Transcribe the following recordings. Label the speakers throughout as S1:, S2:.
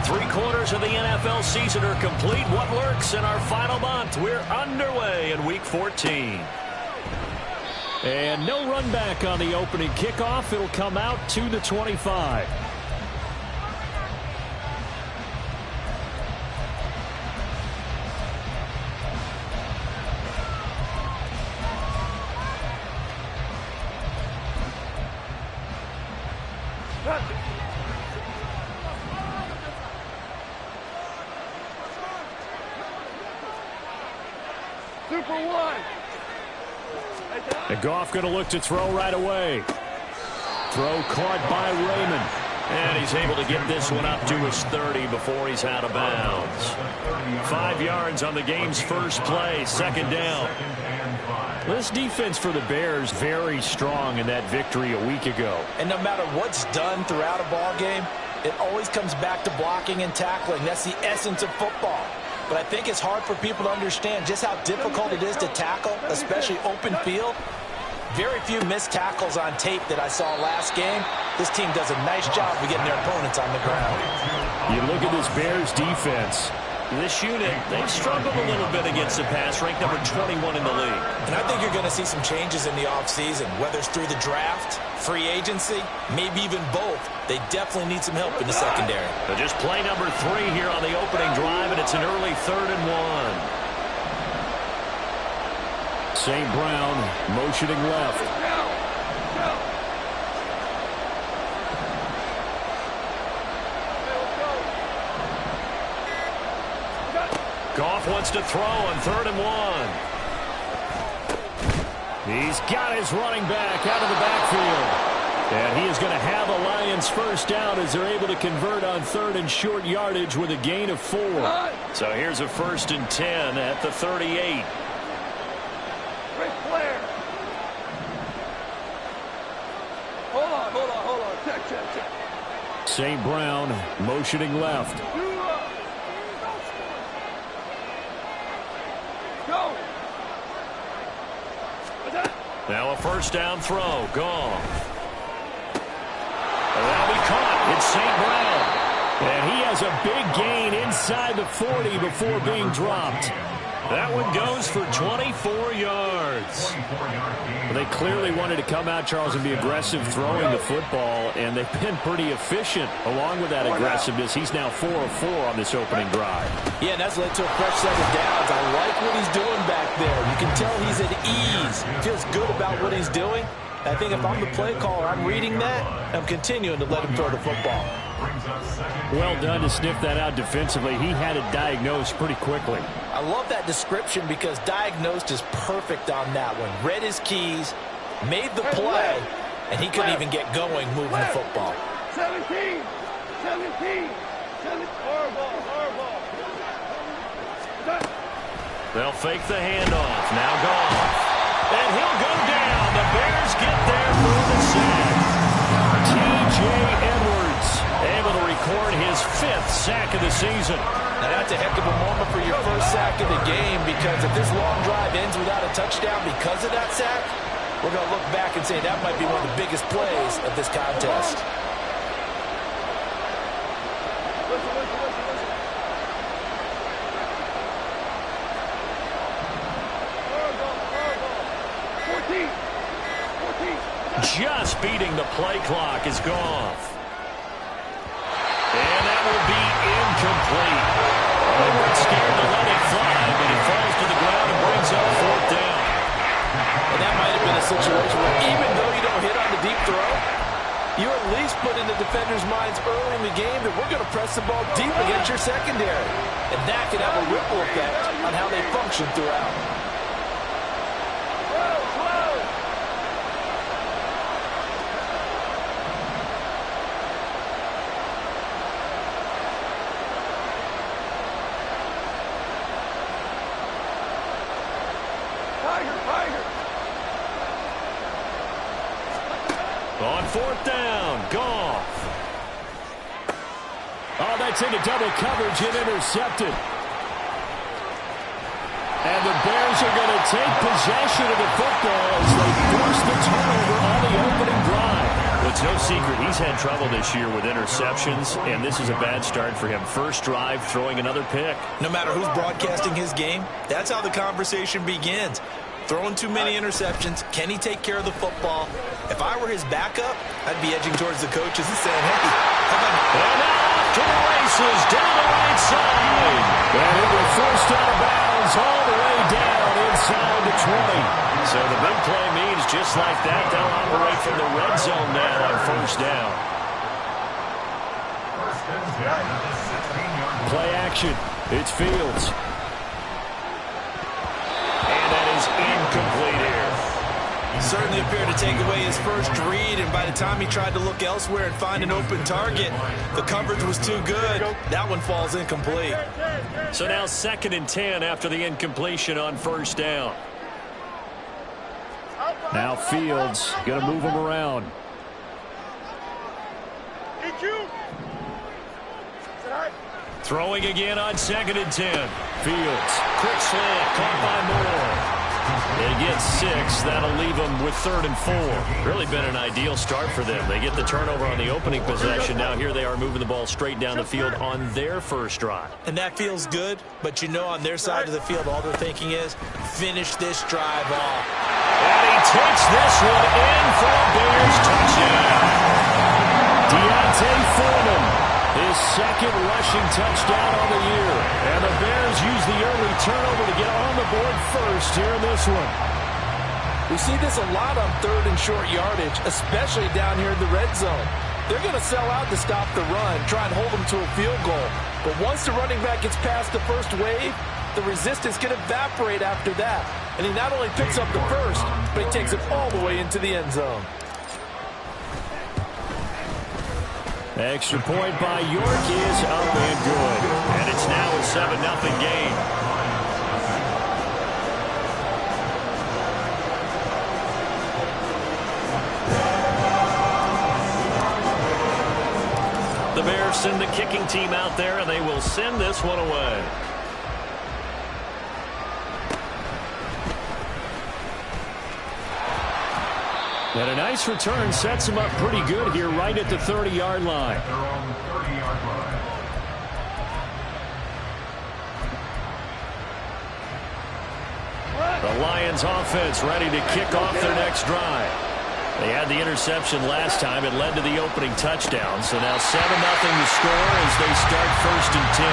S1: Three-quarters of the NFL season are complete. What works in our final month? We're underway in Week 14.
S2: And no run back on the opening kickoff. It'll come out to the 25. And Goff going to look to throw right away. Throw caught by Raymond.
S1: And he's able to get this one up to his 30 before he's out of bounds. 5 yards on the game's first play, second down.
S2: This defense for the Bears very strong in that victory a week ago.
S3: And no matter what's done throughout a ball game, it always comes back to blocking and tackling. That's the essence of football. But I think it's hard for people to understand just how difficult it is to tackle, especially open field. Very few missed tackles on tape that I saw last game. This team does a nice job of getting their opponents on the ground.
S2: You look at this Bears defense.
S1: This unit, they've struggled a little bit against the pass, ranked number 21 in the league.
S3: And I think you're going to see some changes in the offseason, whether it's through the draft, free agency, maybe even both. They definitely need some help in the secondary.
S1: But just play number 3 here on the opening drive, and it's an early 3rd and 1.
S2: St. Brown motioning left.
S1: Goff wants to throw on 3rd and 1.
S2: He's got his running back out of the backfield. And he is going to have a Lions first down as they're able to convert on 3rd and short yardage with a gain of 4.
S1: So here's a 1st and 10 at the 38.
S4: Hold on. Check.
S2: St. Brown motioning left.
S4: Go.
S1: Now a first down throw. Goff. That'll be caught. It's St. Brown.
S2: And he has a big gain inside the 40 before being dropped.
S1: That one goes for 24 yards.
S2: Well, they clearly wanted to come out, Charles, and be aggressive throwing the football, and they've been pretty efficient along with that aggressiveness. He's now 4 of 4 on this opening drive.
S3: Yeah, and that's led to a fresh set of downs. I like what he's doing back there. You can tell he's at ease. Feels good about what he's doing. I think if I'm the play caller, I'm reading that, and I'm continuing to let him throw the football.
S2: Well done to sniff that out defensively. He had it diagnosed pretty quickly.
S3: I love that description because diagnosed is perfect on that one. Read his keys, made the play, and he couldn't even get going moving the football.
S4: 17. Horrible.
S1: They'll fake the handoff. Now Goff. And he'll go down. The Bears get there for the sack. T.J. Edwards able to record his 5th sack of the season.
S3: Now that's a heck of a moment for your first sack of the game, because if this long drive ends without a touchdown because of that sack, we're going to look back and say that might be one of the biggest plays of this contest.
S1: Just beating the play clock is Goff. And that will be incomplete. They weren't scared to let it fly, but it falls to the ground and brings up 4th down.
S3: And that might have been a situation where even though you don't hit on the deep throw, you at least put in the defenders' minds early in the game that we're going to press the ball deep against your secondary. And that can have a ripple effect on how they function throughout.
S1: On 4th down, Goff.
S2: Oh, that's into double coverage and intercepted. And the Bears are going to take possession of the football as they force the turnover on the opening drive.
S1: The
S2: It's no secret he's had trouble this year with interceptions, and this is a bad start for him. First drive, throwing another pick.
S3: No matter who's broadcasting his game, that's how the conversation begins. Throwing too many interceptions. Can he take care of the football? If I were his backup, I'd be edging towards the coaches and saying, hey, come on.
S1: And off to the races down the right side.
S2: And it was forced out of bounds all the way down inside the 20.
S1: So the big play means just like that, they'll operate from the red zone now on first down.
S2: Play action. It's Fields.
S1: And that is incomplete here.
S3: Certainly appeared to take away his first read, and by the time he tried to look elsewhere and find an open target, the coverage was too good. That one falls incomplete.
S1: So now 2nd and 10 after the incompletion on first down.
S2: Now Fields going to move him around.
S1: Throwing again on 2nd and 10.
S2: Fields.
S1: Quick slant, caught by Moore.
S2: They get 6. That'll leave them with 3rd and 4.
S1: Really been an ideal start for them. They get the turnover on the opening possession. Now here they are moving the ball straight down the field on their first drive.
S3: And that feels good, but you know on their side of the field, all they're thinking is, finish this drive off.
S1: And he takes this one in for a Bears touchdown.
S2: Deontay Foreman, his 2nd rushing touchdown on the year. And the Bears use the early turnover to get on the board first here in this one.
S5: We see this a lot on 3rd and short yardage, especially down here in the red zone. They're going to sell out to stop the run, try and hold them to a field goal. But once the running back gets past the first wave, the resistance can evaporate after that. And he not only picks up the first, but he takes it all the way into the end zone.
S2: Extra point by York is up and good.
S1: And it's now a 7-0 game. The Bears send the kicking team out there, and they will send this one away.
S2: And a nice return sets him up pretty good here right at the 30-yard line.
S1: The Lions offense ready to kick off their next drive. They had the interception last time. It led to the opening touchdown. So now 7-0 to score as they start 1st and 10.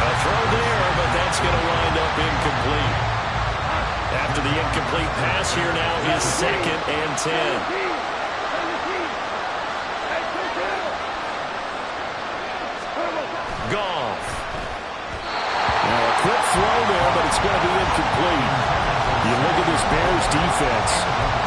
S1: A throw there, but that's going to wind up incomplete. After the incomplete pass, here now is 2nd and 10. Goff.
S2: Now a quick throw there, but it's going to be incomplete. You look at this Bears defense.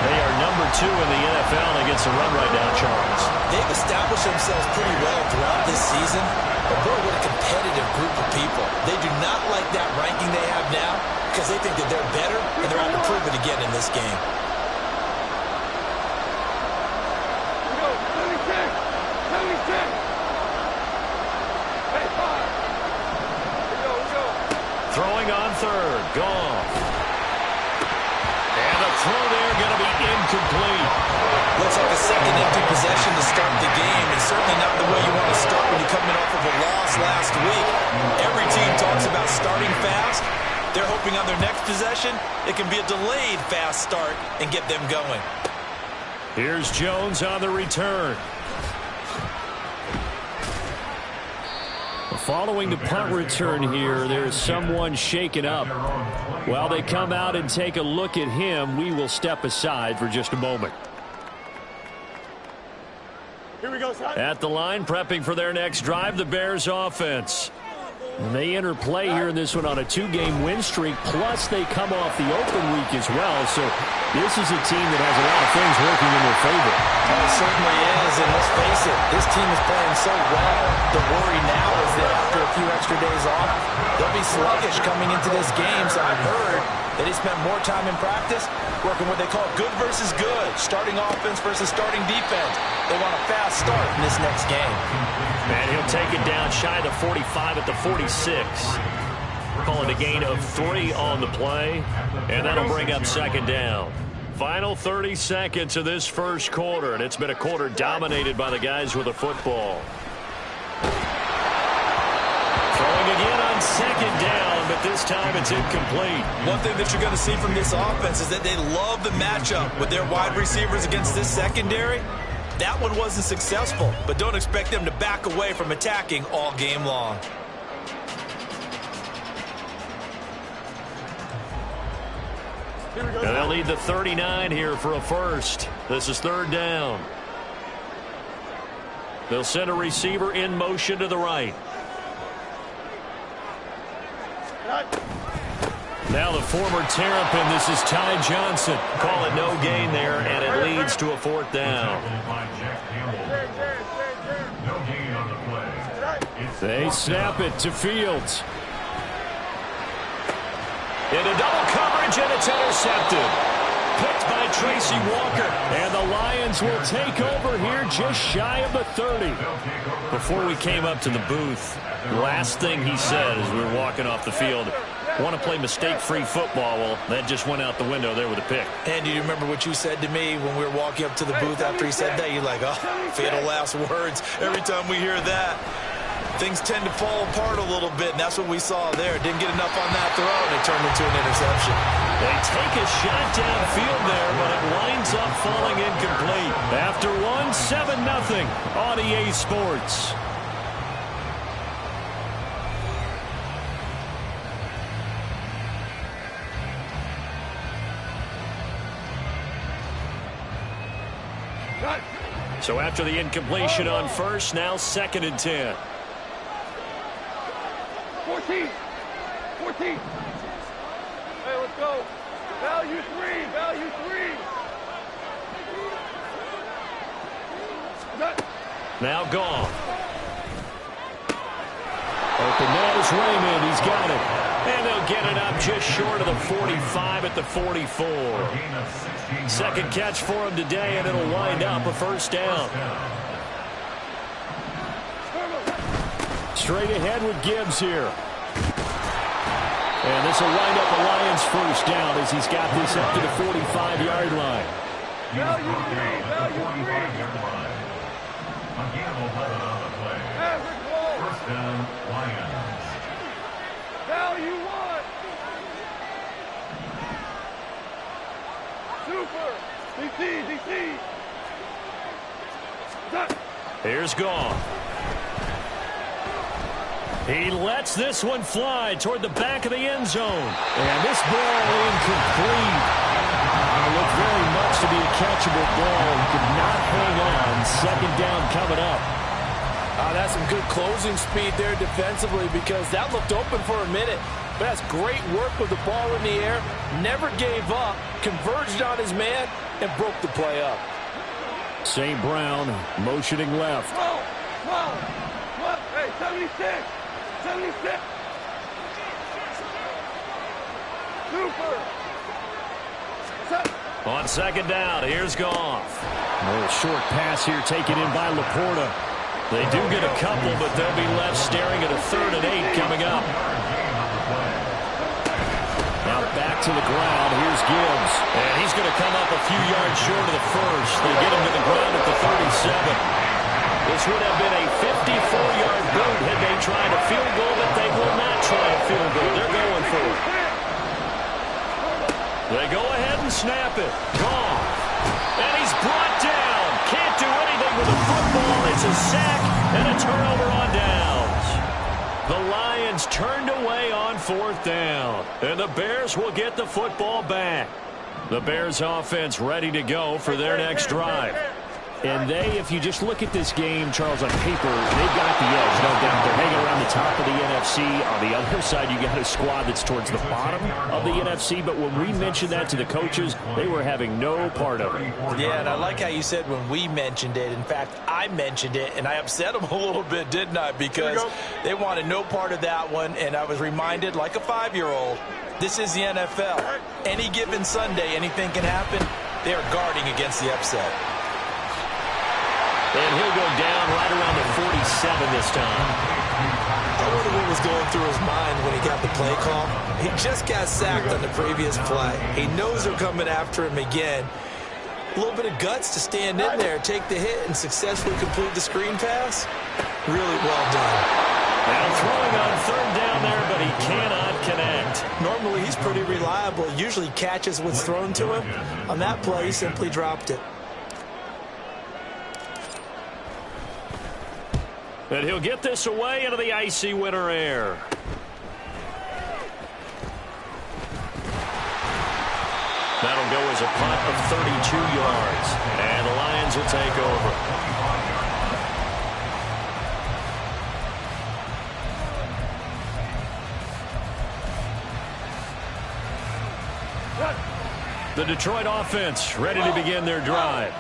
S1: They are number 2 in the NFL against the run right now, Charles.
S3: They've established themselves pretty well throughout this season. But boy, what a competitive group of people. They do not like that ranking they have now because they think that they're better, and they're out to prove it again in this game.
S1: Throwing on 3rd. Goff. And the throw there going to be incomplete.
S3: Looks like a second empty possession to start the game, and certainly not the way you want to start when you're coming off of a loss last week. Every team talks about starting fast. They're hoping on their next possession, it can be a delayed fast start and get them going.
S1: Here's Jones on the return.
S2: Following the punt return here, there's someone shaken up. While they come out and take a look at him, we will step aside for just a moment.
S4: Here we go, son.
S1: At the line, prepping for their next drive, the Bears offense.
S2: And they enter play here in this one on a 2-game win streak, plus they come off the open week as well. So this is a team that has a lot of things working in their favor.
S3: It certainly is, and let's face it, this team is playing so well. The worry now is that after a few extra days off, they'll be sluggish coming into this game. So I've heard that he spent more time in practice working what they call good versus good, starting offense versus starting defense. They want a fast start in this next game.
S1: And he'll take it down shy of the 45 at the 46. Calling a gain of 3 on the play, and that'll bring up 2nd down. Final 30 seconds of this first quarter, and it's been a quarter dominated by the guys with the football. Throwing again on second down, but this time it's incomplete.
S3: One thing that you're going to see from this offense is that they love the matchup with their wide receivers against this secondary. That one wasn't successful, but don't expect them to back away from attacking all game long.
S1: And they'll need the 39 here for a first. This is third down. They'll send a receiver in motion to the right. Now the former Terrapin, this is Ty Johnson. Call it no gain there, and it leads to a fourth down. They snap it to Fields. Into double coverage, and it's intercepted. Picked by Tracy Walker. And the Lions will take over here just shy of the 30. Before we came up to the booth, last thing he said as we were walking off the field, want to play mistake-free football. Well, that just went out the window there with a pick.
S3: And do you remember what you said to me when we were walking up to the booth after he said that? You're like, oh, fatal last words. Every time we hear that, things tend to fall apart a little bit, and that's what we saw there. Didn't get enough on that throw, and it turned into an interception.
S1: They take a shot downfield there, but it winds up falling incomplete. After one, 7-0 on EA Sports. So after the incompletion on first, now 2nd and 10.
S4: 14. Hey, let's go. Value 3.
S1: Now gone. Open nose, Raymond. He's got it. And they'll get it up just short of the 45 at the 44. Second catch for him today, and it'll wind up a first down. Straight ahead with Gibbs here. And this will wind up a Lions first down as he's got this up to the 45-yard line.
S4: Value 3.
S2: First down, Lions.
S4: Value 1. Super. DC.
S1: Here's Goff. He lets this one fly toward the back of the end zone. And this ball incomplete. It looked very much to be a catchable ball. He could not hang on. Second down coming up.
S5: That's some good closing speed there defensively because that looked open for a minute. But that's great work with the ball in the air. Never gave up. Converged on his man and broke the play up.
S1: St. Brown motioning left.
S4: Whoa. Hey, 76. Super.
S1: On second down, here's Goff. A little short pass here taken in by Laporta. They do get a couple, but they'll be left staring at a 3rd and 8 coming up. Now back to the ground. Here's Gibbs. And he's going to come up a few yards short of the first. They get him to the ground at the 37. This would have been a 54-yard boot had they tried a field goal, but they will not try a field goal. They're going for it. They go ahead and snap it. Gone. And he's brought down. Can't do anything with the football. It's a sack and a turnover on downs. The Lions turned away on 4th down. And the Bears will get the football back. The Bears offense ready to go for their next drive. And they, if you just look at this game, Charles, on paper, they've got the edge, no doubt. They're hanging around the top of the NFC. On the other side, you got a squad that's towards the bottom of the NFC. But when we mentioned that to the coaches, they were having no part of it.
S3: Yeah, and I like how you said when we mentioned it. In fact, I mentioned it, and I upset them a little bit, didn't I? Because they wanted no part of that one, and I was reminded, like a 5-year-old, this is the NFL. Any given Sunday, anything can happen. They are guarding against the upset.
S1: And he'll go down right around the 47 this time.
S3: I
S5: wonder what was going through his mind when he got the play call. He just got sacked on the previous play. He knows they're coming after him again. A little bit of guts to stand in there, take the hit, and successfully complete the screen pass. Really well done.
S1: Now throwing on third down there, but he cannot connect.
S5: Normally, he's pretty reliable. Usually catches what's thrown to him. On that play, he simply dropped it.
S1: And he'll get this away into the icy winter air. That'll go as a punt of 32 yards. And the Lions will take over. The Detroit offense ready to begin their drive.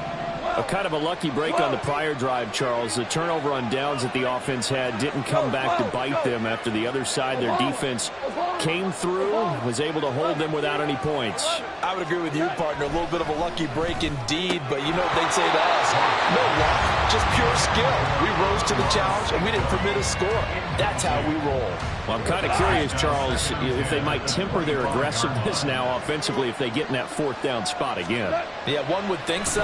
S1: A kind of a lucky break on the prior drive, Charles. The turnover on downs that the offense had didn't come back to bite them after the other side. Their defense came through, was able to hold them without any points.
S5: I would agree with you, partner. A little bit of a lucky break indeed, but you know what they'd say to us? No luck, just pure skill. We rose to the challenge, and we didn't permit a score. That's how we roll.
S1: Well, I'm kind of curious, Charles, if they might temper their aggressiveness now offensively if they get in that fourth down spot again.
S5: Yeah, one would think so,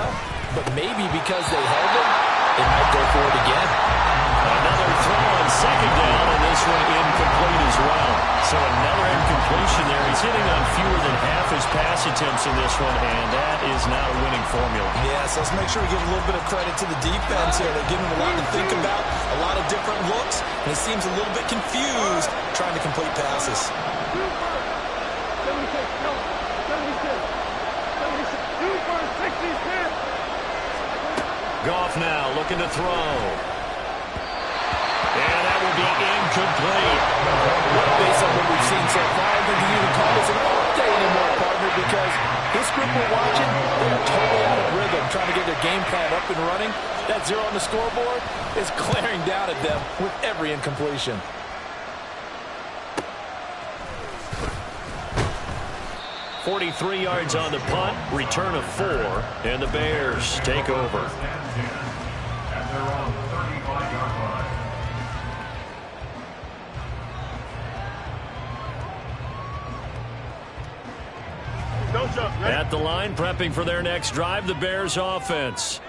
S5: but maybe because they held them, they might go for it again.
S1: Another throw on second down, and this one incomplete as well. So another incompletion there. He's hitting on fewer than half his pass attempts in this one, and that is not a winning formula.
S5: Yes, let's make sure we give a little bit of credit to the defense here. They're giving him a lot to think about, a lot of different looks, and he seems a little bit confused trying to complete passes.
S4: 76, no, 76, 66.
S1: Goff now looking to throw. And that will be incomplete.
S5: Well, based on what we've seen so far, I think you even call this an off day anymore, partner, because this group we're watching, they're totally out of rhythm, trying to get their game plan up and running. That zero on the scoreboard is glaring down at them with every incompletion.
S1: .43 yards on the punt, return of 4, and the Bears take over. At the line, prepping for their next drive, the Bears offense.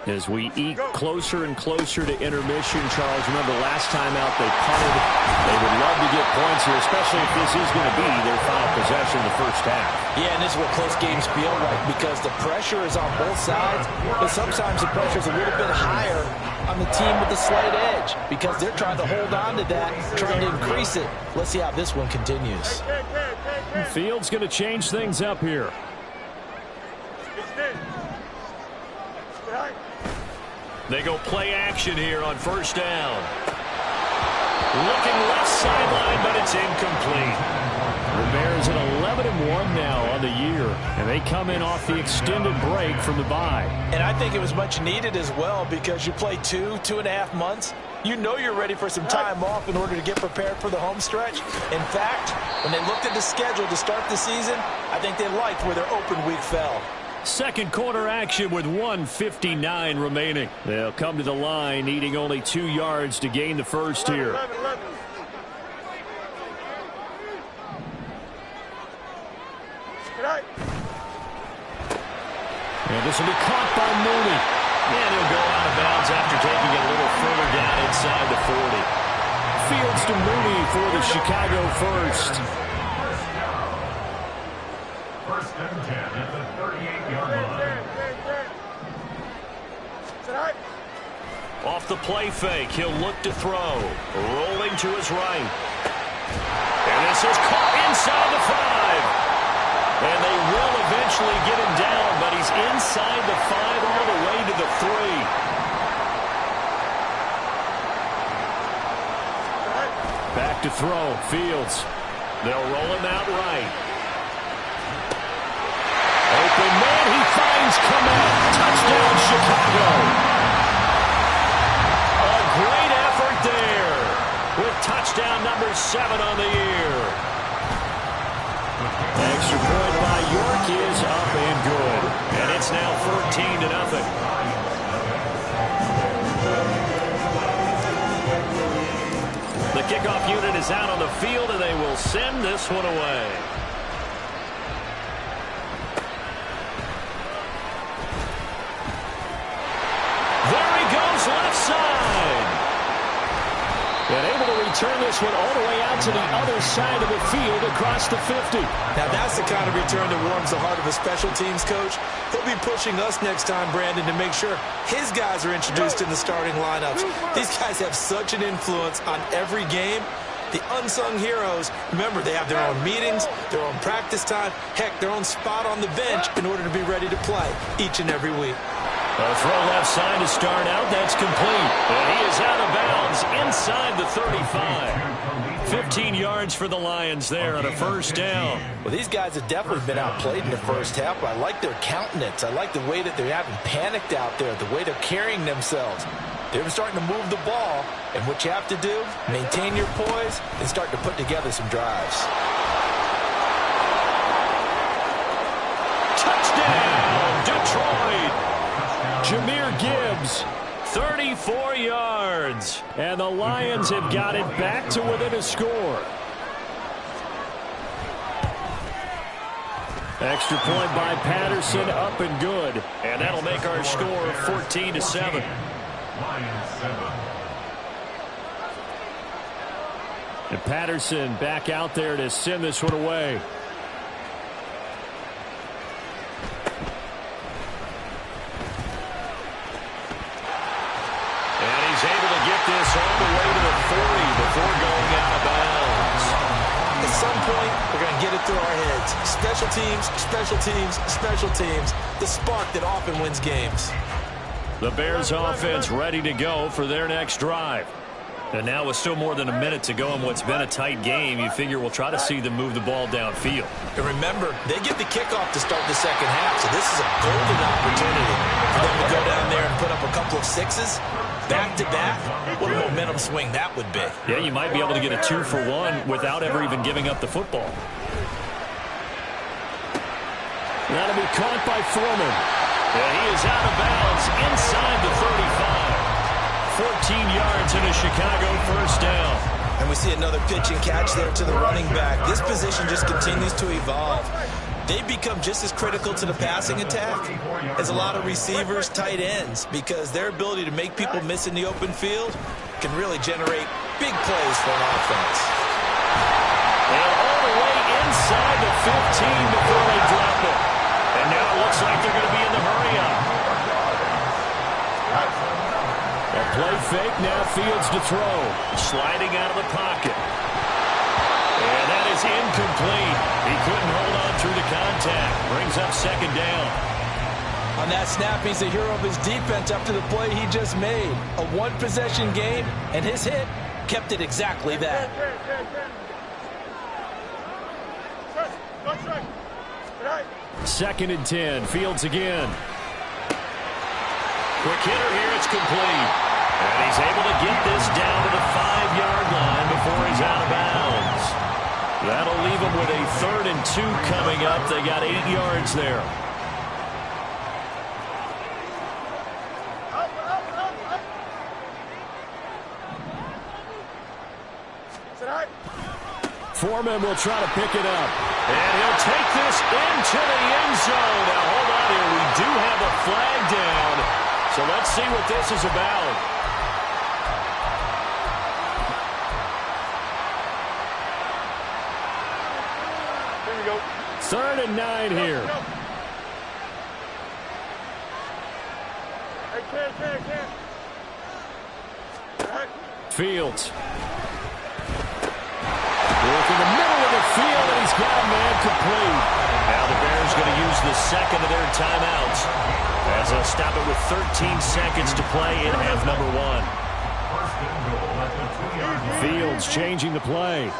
S1: As we eke closer and closer to intermission, Charles, remember last time out they punted. They would love to get points here, especially if this is going to be their final possession in the first half.
S5: Yeah, and this is what close games feel like because the pressure is on both sides, but sometimes the pressure is a little bit higher on the team with the slight edge because they're trying to hold on to that, trying to increase it. Let's see how this one continues.
S1: Fields going to change things up here. They go play action here on first down. Looking left sideline, but it's incomplete. The Bears at 11-1 now on the year, and they come in off the extended break from the bye.
S5: And I think it was much needed as well because you play 2.5 months. You know you're ready for some time off in order to get prepared for the home stretch. In fact, when they looked at the schedule to start the season, I think they liked where their open week fell.
S1: Second quarter action with 1:59 remaining. They'll come to the line needing only 2 yards to gain the first here.
S4: 11.
S1: And this will be caught by Mooney. And he'll go out of bounds after taking it a little further down inside the 40. Fields to Mooney for the Chicago first.
S6: First and 10 at the 38-yard line.
S1: Off the play fake, he'll look to throw. Rolling to his right. And this is caught inside the 5. And they will eventually get him down, but he's inside the 5 all the way to the 3. Back to throw, Fields. They'll roll him out right. Open man, he finds Kmet. Touchdown, Chicago. A great effort there with touchdown number 7 on the year. Extra point by York is up and good. And it's now 14-0. The kick kickoff unit is out on the field, and they will send this one away. There he goes, left side. And able to return this one all the way out to the other side of the field across the 50.
S5: Now that's the kind of return that warms the heart of a special teams coach. He'll be pushing us next time, Brandon, to make sure his guys are introduced in the starting lineups. These guys have such an influence on every game. The unsung heroes, remember, they have their own meetings, their own practice time, heck, their own spot on the bench in order to be ready to play each and every week.
S1: A throw left side to start out. That's complete. And he is out of bounds inside the 35. 15 yards for the Lions there on a first down.
S3: Well, these guys have definitely been outplayed in the first half, but I like their countenance. I like the way that they haven't panicked out there, the way they're carrying themselves. They're starting to move the ball, and what you have to do, maintain your poise and start to put together some drives.
S1: Touchdown, Detroit! Jahmyr Gibbs, 34 yards. And the Lions have got it back to within a score. Extra point by Patterson, up and good. And that'll make our score 14-7. And Patterson back out there to send this one away. This all the way to the 40 before going out of bounds.
S5: At some point, we're going to get it through our heads. Special teams, special teams, special teams. The spark that often wins games.
S1: The Bears offense ready to go for their next drive. And now with still more than a minute to go in what's been a tight game, you figure we'll try to see them move the ball downfield.
S5: And remember, they get the kickoff to start the second half, so this is a golden opportunity for them to go down there and put up a couple of sixes. Back-to-back, what a momentum swing that would be.
S1: Yeah, you might be able to get a 2-for-1 without ever even giving up the football. That'll be caught by Foreman. And he is out of bounds inside the 35. 14 yards and a Chicago first down.
S5: And we see another pitch and catch there to the running back. This position just continues to evolve. They become just as critical to the passing attack as a lot of receivers, tight ends, because their ability to make people miss in the open field can really generate big plays for an offense.
S1: And all the way inside the 15 before they drop it. And now it looks like they're going to be in the hurry-up. A play fake, now Fields to throw. Sliding out of the pocket. And that is incomplete. He couldn't hold on through the contact. Brings up second down.
S5: On that snap, he's the hero of his defense after the play he just made. A one-possession game, and his hit kept it exactly that.
S1: Second and 10. Fields again. Quick hitter here. It's complete. And he's able to get this down to the 5-yard line before he's out of bounds. That'll leave them with a 3rd and 2 coming up. They got 8 yards there. Foreman will try to pick it up. And he'll take this into the end zone. Now, hold on here. We do have a flag down. So let's see what this is about.
S4: Here we go.
S1: 3rd and 9 here.
S4: Hey, Ken.
S1: Fields. Work in the middle of the field, and he's got a man complete. Now the Bears going to use the second of their timeouts as they'll stop it with 13 seconds to play in half number 1. Fields changing the play.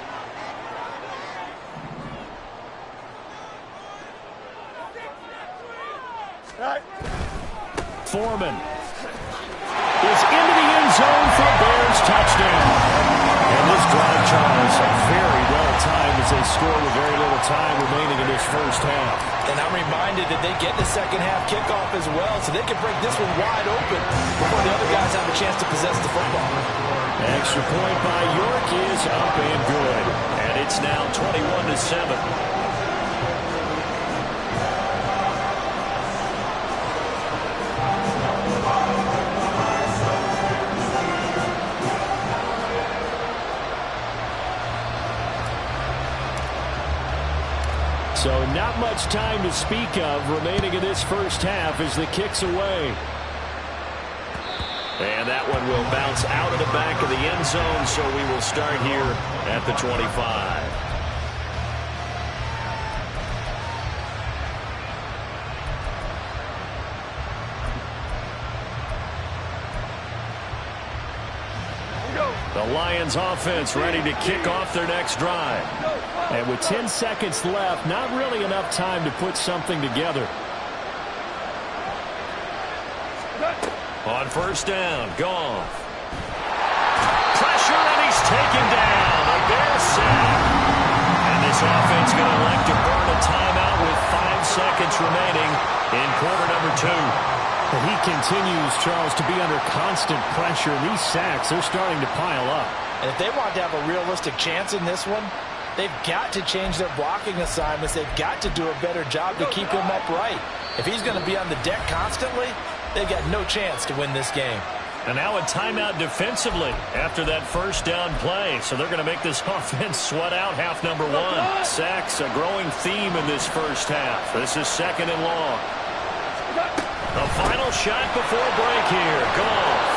S1: Foreman is into the end zone for Bears touchdown. And this drive, Charles, very well timed as they score with very little time remaining in this first half.
S5: And I'm reminded that they get the second half kickoff as well, so they can break this one wide open before the other guys have a chance to possess the football.
S1: extra point by York is up and good. And it's now 21-7. So not much time to speak of remaining in this first half as the kick's away. And that one will bounce out of the back of the end zone, so we will start here at the 25. The Lions offense ready to kick off their next drive. And with 10 seconds left, not really enough time to put something together. On first down, Goff. Pressure, and he's taken down. A Bears sack. And this offense going to elect to burn a timeout with 5 seconds remaining in quarter number 2.
S2: And he continues, Charles, to be under constant pressure. And these sacks, they're starting to pile up.
S3: And if they want to have a realistic chance in this one, they've got to change their blocking assignments. They've got to do a better job to keep him upright. If he's going to be on the deck constantly, they've got no chance to win this game.
S1: And now a timeout defensively after that first down play. So they're going to make this offense sweat out half number 1. Sacks, a growing theme in this first half. This is second and long. The final shot before break here. Goff.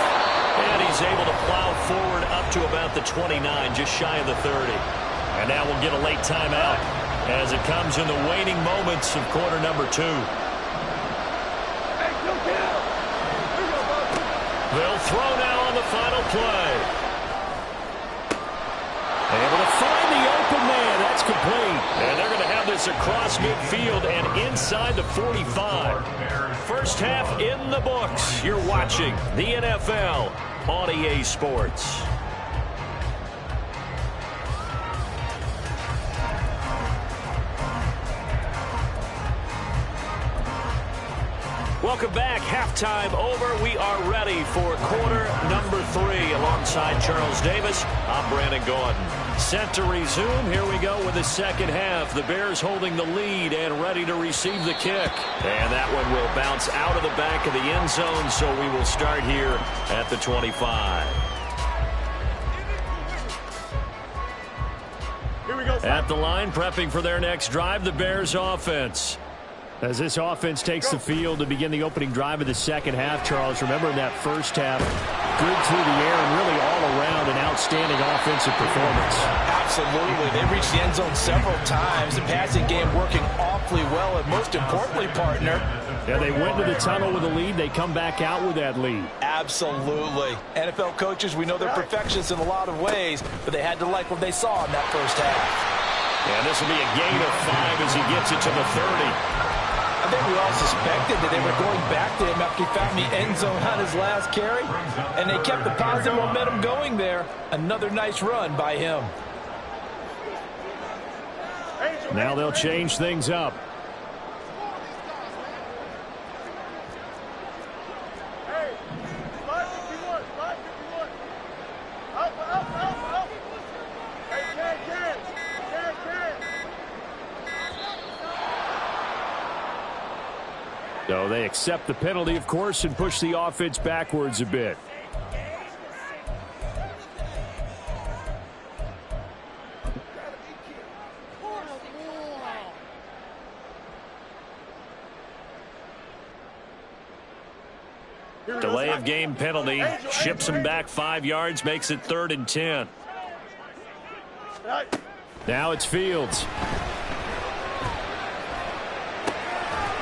S1: And he's able to plow forward up to about the 29, just shy of the 30. And now we'll get a late timeout as it comes in the waning moments of quarter number 2. They'll throw now on the final play. Able to find the open man. That's complete. And they're going to have this across midfield and inside the 45. First half in the books. You're watching the NFL on EA Sports. Welcome back. Halftime over. We are ready for quarter number 3. Alongside Charles Davis, I'm Brandon Gordon. Set to resume. Here we go with the second half. The Bears holding the lead and ready to receive the kick. And that one will bounce out of the back of the end zone, so we will start here at the 25.
S4: Here we go.
S1: At the line, prepping for their next drive, the Bears offense.
S2: As this offense takes the field to begin the opening drive of the second half, Charles, remember in that first half, good through the air and really all around an outstanding offensive performance.
S3: Absolutely. They reached the end zone several times. The passing game working awfully well, and most importantly, partner.
S2: Yeah, they went to the tunnel with a lead. They come back out with that lead.
S3: Absolutely. NFL coaches, we know they're perfectionists in a lot of ways, but they had to like what they saw in that first half.
S1: And this will be a gain of 5 as he gets it to the 30.
S3: I think we all suspected that they were going back to him after he found the end zone on his last carry, and they kept the positive momentum going there. Another nice run by him.
S2: Now they'll change things up.
S4: Hey, 551, 551. Up. Hey, can.
S2: So they accept the penalty, of course, and push the offense backwards a bit.
S1: Delay of game penalty. Ships him back 5 yards, makes it 3rd and 10.
S2: Now it's Fields.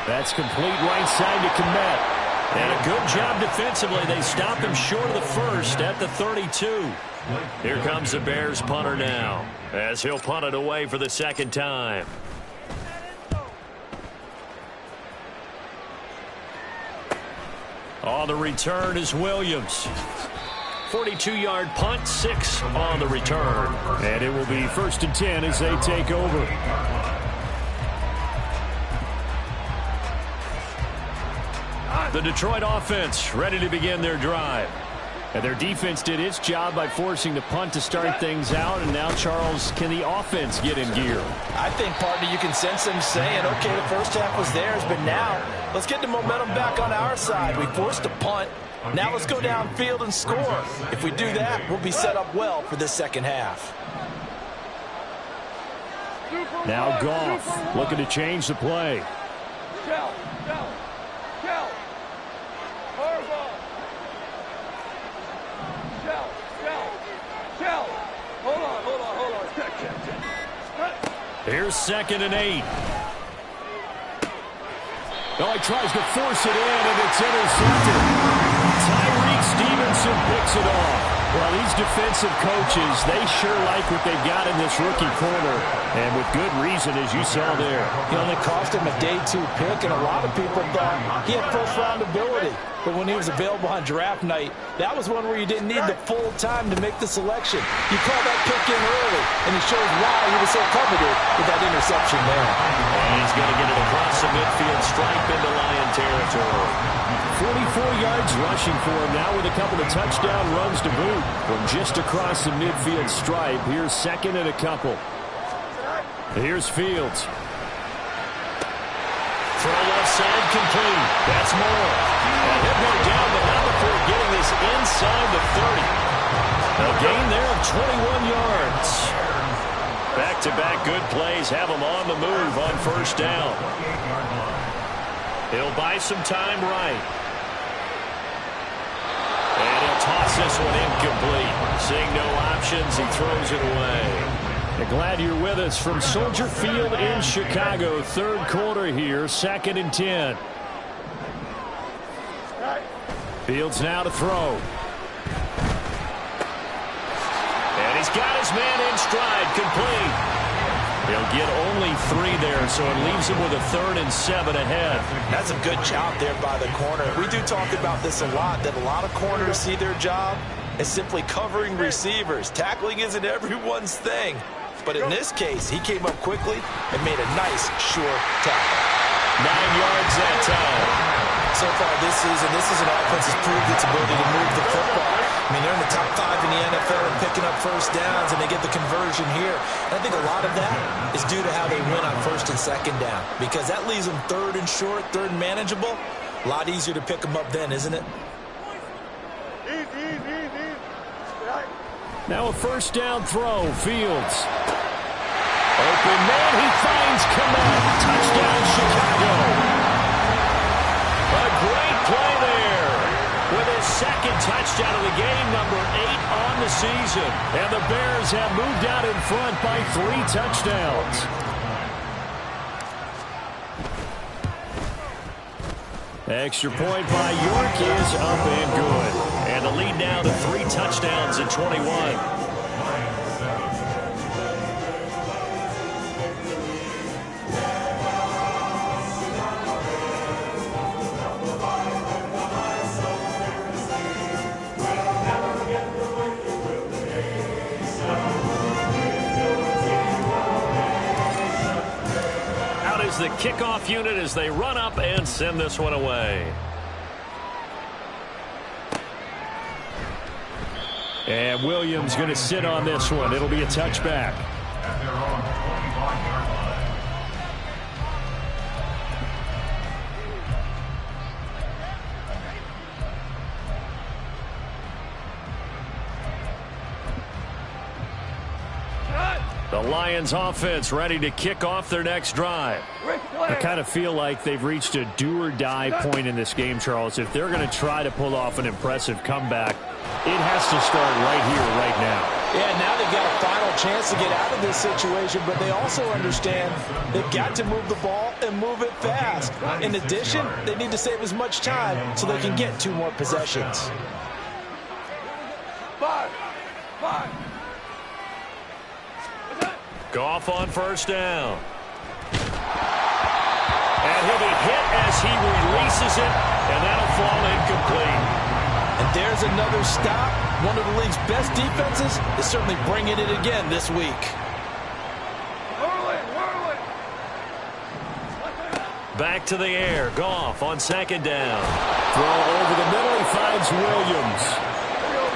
S2: That's complete right side to Kmet.
S1: And a good job defensively. They stop him short of the first at the 32. Here comes the Bears punter now as he'll punt it away for the second time. On the return is Williams. 42-yard punt, 6 on the return.
S2: And it will be 1st and 10 as they take over.
S1: The Detroit offense ready to begin their drive.
S2: And their defense did its job by forcing the punt to start things out. And now, Charles, can the offense get in gear?
S3: I think, partner, you can sense them saying, okay, the first half was theirs, but now let's get the momentum back on our side. We forced a punt. Now let's go downfield and score. If we do that, we'll be set up well for this second half.
S2: Now Goff looking to change the play. Here's 2nd and 8. Oh, he tries to force it in, and it's intercepted. Tyreek Stevenson picks it off. Well, these defensive coaches, they sure like what they've got in this rookie corner, and with good reason, as you saw there.
S3: He only cost him a day 2 pick, and a lot of people thought he had first-round ability. But when he was available on draft night, that was one where you didn't need the full time to make the selection. You called that pick in early, and it shows why he was so coveted with that interception there.
S1: And he's going to get it across the midfield stripe into Lion territory.
S2: 44 yards rushing for him now with a couple of touchdown runs to boot from just across the midfield stripe. Here's 2nd and a couple. Here's Fields.
S1: Throw left side complete. That's Moore. And he'll go down, but not before getting this inside the 30. A gain there of 21 yards. Back-to-back good plays have him on the move on first down. He'll buy some time right. And he'll toss this one incomplete. Seeing no options, he throws it away.
S2: Glad you're with us from Soldier Field in Chicago. 3rd quarter here, 2nd and 10. Fields now to throw.
S1: And he's got his man in stride, complete. He'll get only 3 there, so it leaves him with a 3rd and 7 ahead.
S3: That's a good job there by the corner. We do talk about this a lot, that a lot of corners see their job as simply covering receivers. Tackling isn't everyone's thing. But in this case, he came up quickly and made a nice, sure tackle.
S1: 9 yards that time.
S3: So far this season, this is an offense that's proved its ability to move the football. I mean, they're in the top 5 in the NFL and picking up first downs, and they get the conversion here. And I think a lot of that is due to how they win on 1st and 2nd down, because that leaves them 3rd and short, 3rd and manageable. A lot easier to pick them up then, isn't it?
S4: Easy.
S2: Now a first down throw. Fields. Open man. He finds Kmet. Touchdown, Chicago.
S1: A great play there. With his 2nd touchdown of the game, number 8 on the season.
S2: And the Bears have moved out in front by 3 touchdowns. Extra point by York is up and good.
S1: And the lead now to 3 touchdowns at 21. Out is the kickoff unit as they run up and send this one away.
S2: And Williams going to sit on this one. It'll be a touchback.
S6: At their own 25-yard line.
S2: The Lions offense ready to kick off their next drive. I kind of feel like they've reached a do-or-die point in this game, Charles. If they're going to try to pull off an impressive comeback, it has to start right here, right now.
S3: Yeah, now they've got a final chance to get out of this situation, but they also understand they've got to move the ball and move it fast. In addition, they need to save as much time so they can get 2 more possessions.
S4: 5.
S1: Goff on first down. And he'll be hit as he releases it, and that'll fall incomplete.
S3: And there's another stop. One of the league's best defenses is certainly bringing it again this week.
S1: Back to the air. Goff on 2nd down.
S2: Throw over the middle. He finds Williams.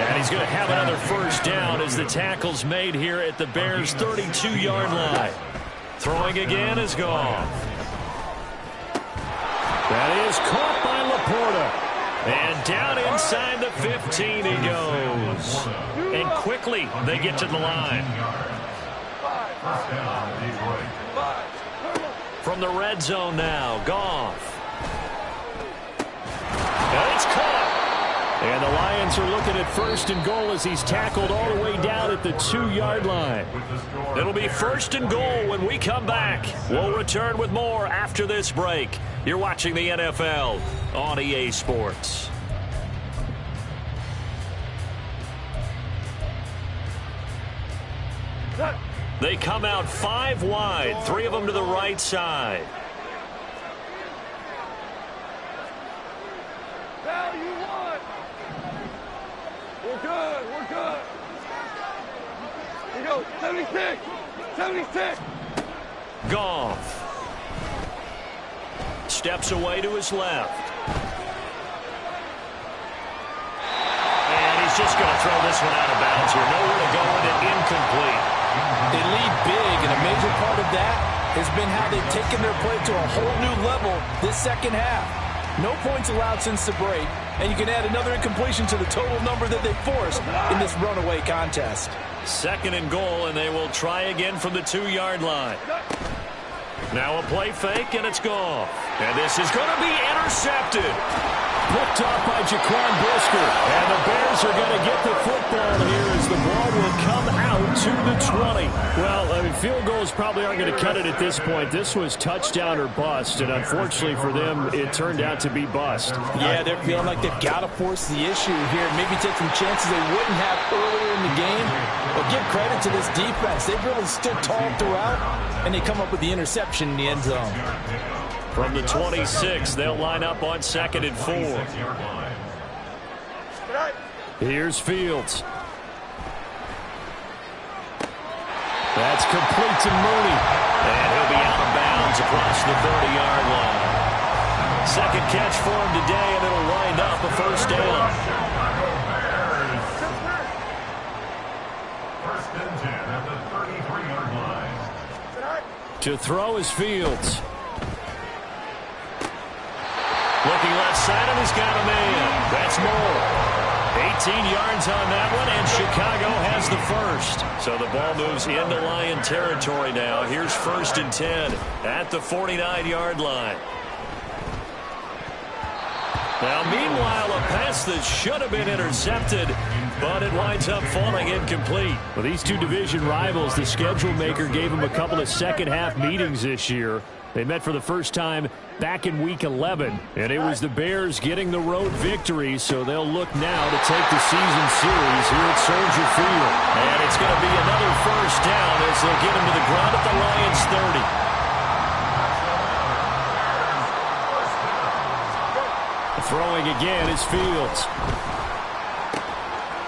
S2: And he's going to have another first down as the tackle's made here at the Bears' 32-yard line. Throwing again is Goff. That is caught by Laporta. And down inside the 15 he goes. And quickly they get to the line. From the red zone now, Goff. And it's caught. And the Lions are looking at first and goal as he's tackled all the way down at the 2-yard line. It'll be first and goal when we come back. We'll return with more after this break. You're watching the NFL on EA Sports. They come out 5 wide, 3 of them to the right side.
S4: Now you won. We're good. We're good. Here we go. 76. 76.
S2: Goff. Steps away to his left. And he's just going to throw this one out of bounds here. Nowhere to go with it, incomplete.
S5: They lead big, and a major part of that has been how they've taken their play to a whole new level this second half. No points allowed since the break, and you can add another incompletion to the total number that they forced in this runaway contest.
S2: Second and goal, and they will try again from the 2-yard line. Now a play fake, and it's gone. And this is going to be intercepted. Picked off by Jaquan Brisker. And the Bears are going to get the football here as the ball will come out to the 20. Well, I mean, field goals probably aren't going to cut it at this point. This was touchdown or bust, and unfortunately for them, it turned out to be bust.
S5: Yeah, they're feeling like they've got to force the issue here. Maybe take some chances they wouldn't have earlier in the game. But give credit to this defense. They've really stood tall throughout, and they come up with the interception in the end zone.
S2: From the 26, they'll line up on 2nd and 4. Here's Fields. That's complete to Mooney. And he'll be out of bounds across the 30-yard line. Second catch for him today, and it'll wind up a first down.
S6: First and 10 at the 33-yard line.
S2: To throw is Fields. Looking left side, and he's got a man. That's Moore. 18 yards on that one, and Chicago has the first. So the ball moves into Lion territory now. Here's first and 10 at the 49-yard line. Now, meanwhile, a pass that should have been intercepted, but it winds up falling incomplete. Well, these two division rivals, the schedule maker gave them a couple of second-half meetings this year. They met for the first time back in Week 11, and it was the Bears getting the road victory, so they'll look now to take the season series here at Soldier Field. And it's going to be another first down as they'll get him to the ground at the Lions' 30. Throwing again is Fields.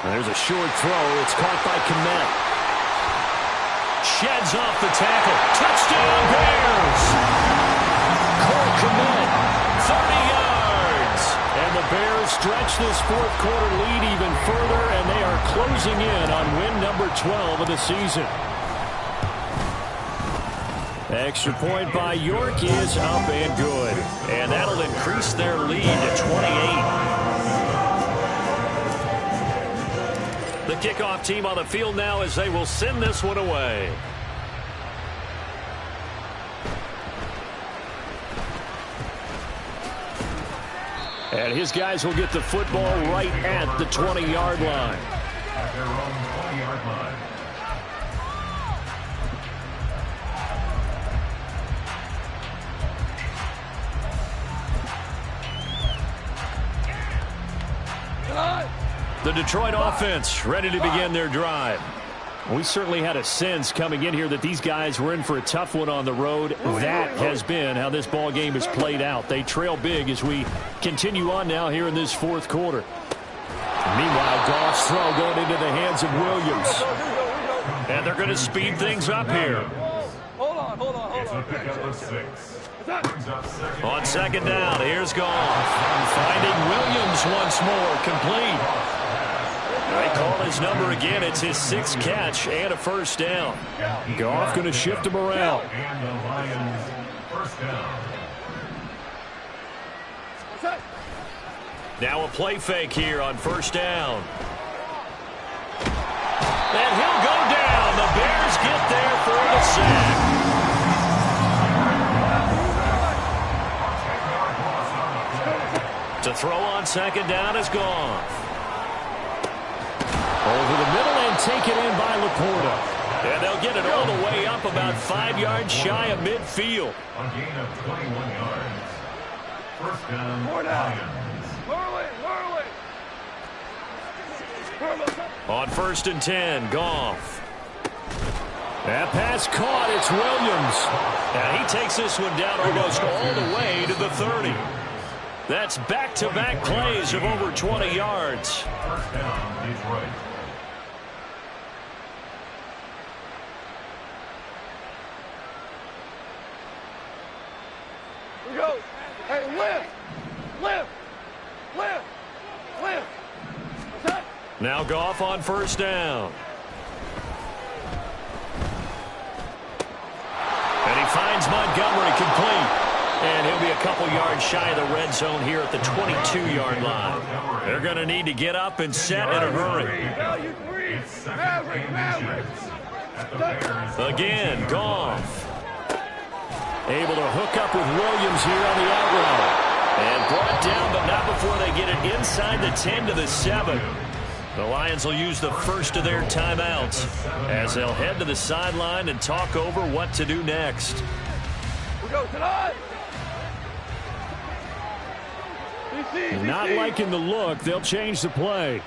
S2: There's a short throw. It's caught by Kmet. Sheds off the tackle. Touchdown, Bears! Cole Kmet, 30 yards. And the Bears stretch this fourth quarter lead even further, and they are closing in on win number 12 of the season. Extra point by York is up and good. And that'll increase their lead to 28. The kickoff team on the field now as they will send this one away. And his guys will get the football right at the 20-yard line.
S6: At their own 20-yard line.
S2: The Detroit offense ready to begin their drive. We certainly had a sense coming in here that these guys were in for a tough one on the road. That has been how this ball game has played out. They trail big as we continue on now here in this fourth quarter. Meanwhile, Goff's throw going into the hands of Williams. And they're going to speed things up here.
S4: Hold on.
S6: It's a pickup of 6.
S2: On second down, here's Goff. Finding Williams once more, complete. They call his number again. It's his 6th catch and a first down. Goff going to shift him around.
S6: And the Lions first down.
S2: Now a play fake here on first down. And he'll go down. The Bears get there for the sack. To throw on second down is Goff. Over the middle and taken in by Laporta. And they'll get it all the way up about 5 yards shy of midfield.
S6: A gain of 21 yards. First down, Lions.
S2: On first and 10, Goff. That pass caught. It's Williams. And he takes this one down almost all the way to the 30. That's back-to-back plays of over 20 yards.
S6: First down, Detroit.
S4: We go. Hey, lift. Lift. Lift. Lift. Attack.
S2: Now Goff on first down. And he finds Montgomery complete. And he'll be a couple yards shy of the red zone here at the 22-yard line. They're going to need to get up and set in a hurry. Again, Goff. Able to hook up with Williams here on the out route. And brought down, but not before they get it inside the 10 to the 7. The Lions will use the first of their timeouts as they'll head to the sideline and talk over what to do next.
S4: We go tonight.
S2: Not liking the look. They'll change the play.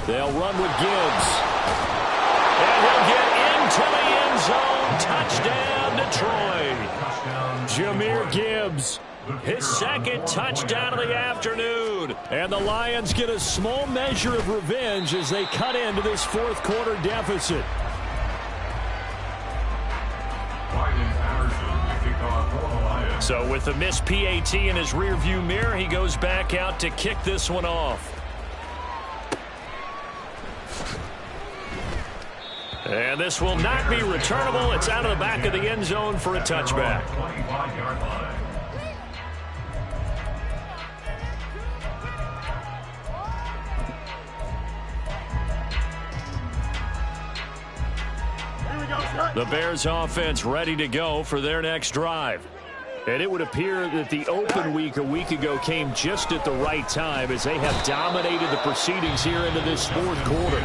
S2: They'll run with Gibbs. And he'll get into the end zone. Touchdown, Detroit. Jahmyr Gibbs. His 2nd touchdown of the afternoon. And the Lions get a small measure of revenge as they cut into this 4th quarter deficit. So with the missed PAT in his rearview mirror, he goes back out to kick this one off. And this will not be returnable. It's out of the back of the end zone for a touchback. The Bears offense ready to go for their next drive. And it would appear that the open week a week ago came just at the right time as they have dominated the proceedings here into this 4th quarter.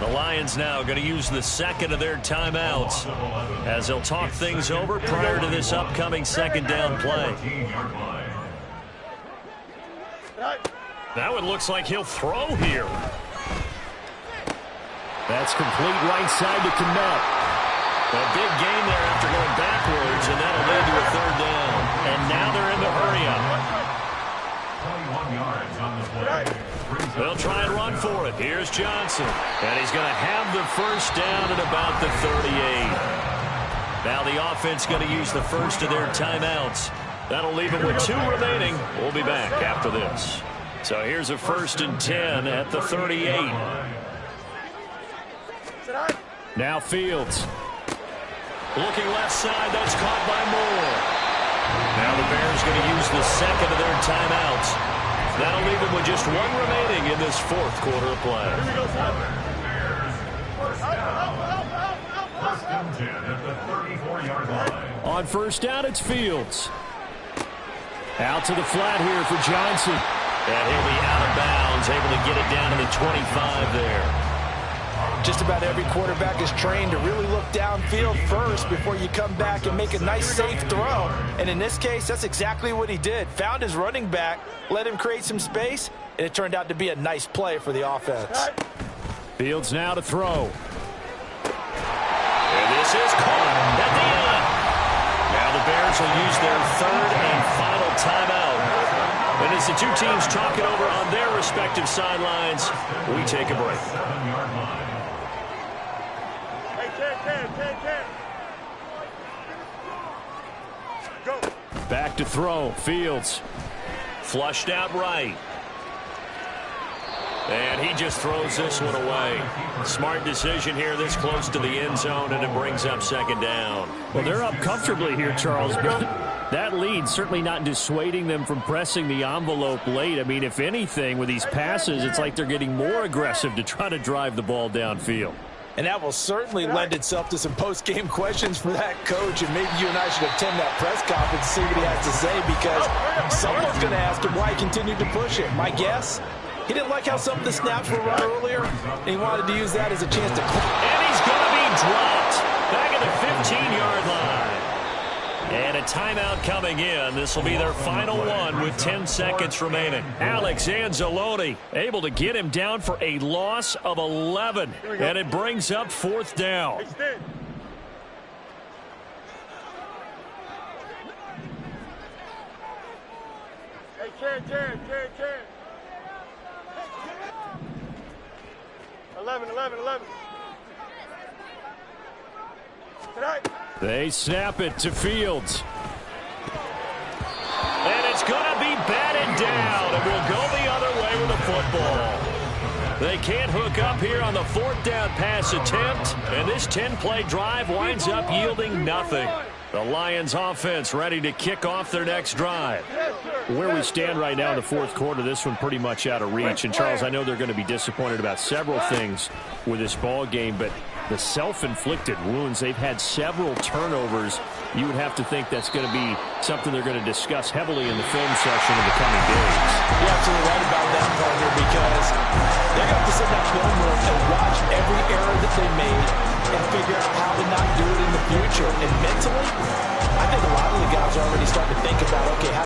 S2: The Lions now going to use the 2nd of their timeouts as they'll talk things over prior to this upcoming 2nd down play. Now it looks like he'll throw here. That's complete right side to Kmet. A big gain there after going backwards, and that'll lead to a 3rd down. And now they're in the hurry-up.
S6: 21 yards on the play.
S2: They'll try and run for it. Here's Johnson. And he's going to have the first down at about the 38. Now the offense going to use the first of their timeouts. That'll leave them with 2 remaining. We'll be back after this. So here's a 1st and 10 at the 38. Now Fields. Looking left side, that's caught by Moore. Now the Bears going to use the 2nd of their timeouts. That'll leave them with just 1 remaining in this 4th quarter of play.
S6: First and 10 at the 34-yard line.
S2: On first down, it's Fields. Out to the flat here for Johnson. And he'll be out of bounds, able to get it down to the 25 there.
S3: Just about every quarterback is trained to really look downfield first before you come back and make a nice, safe throw. And in this case, that's exactly what he did. Found his running back, let him create some space, and it turned out to be a nice play for the offense.
S2: Fields now to throw. And this is caught at the end. Now the Bears will use their 3rd and final timeout. And as the 2 teams talk it over on their respective sidelines, we take a break. Back to throw. Fields. Flushed out right. And he just throws this one away. Smart decision here this close to the end zone, and it brings up second down.
S1: Well, they're up comfortably here, Charles. But that lead certainly not dissuading them from pressing the envelope late. I mean, if anything, with these passes, it's like they're getting more aggressive to try to drive the ball downfield.
S3: And that will certainly lend itself to some post-game questions for that coach. And maybe you and I should attend that press conference and see what he has to say, because someone's going to ask him why he continued to push it. My guess, he didn't like how some of the snaps were run earlier, and he wanted to use that as a chance to...
S2: And he's going to be dropped back at the 15-yard line. And a timeout coming in. This will be their final one with 10 seconds remaining. Alex Anzalone able to get him down for a loss of 11. And it brings up fourth down.
S4: Hey, Chen. 11. Tonight.
S2: They snap it to Fields. And it's going to be batted down, and we'll go the other way with the football. They can't hook up here on the fourth down pass attempt, and this 10-play drive winds up yielding nothing. The Lions offense ready to kick off their next drive.
S1: Where we stand right now in the fourth quarter, this one pretty much out of reach. And, Charles, I know they're going to be disappointed about several things with this ball game, but the self-inflicted wounds, they've had several turnovers. You would have to think that's going to be something they're going to discuss heavily in the film session in the coming days.
S3: You're absolutely right about that, partner, because they're going to have to sit in that film room and watch every error that they made and figure out how to not do it in the future. And mentally, I think a lot of the guys are already starting to think about, okay, how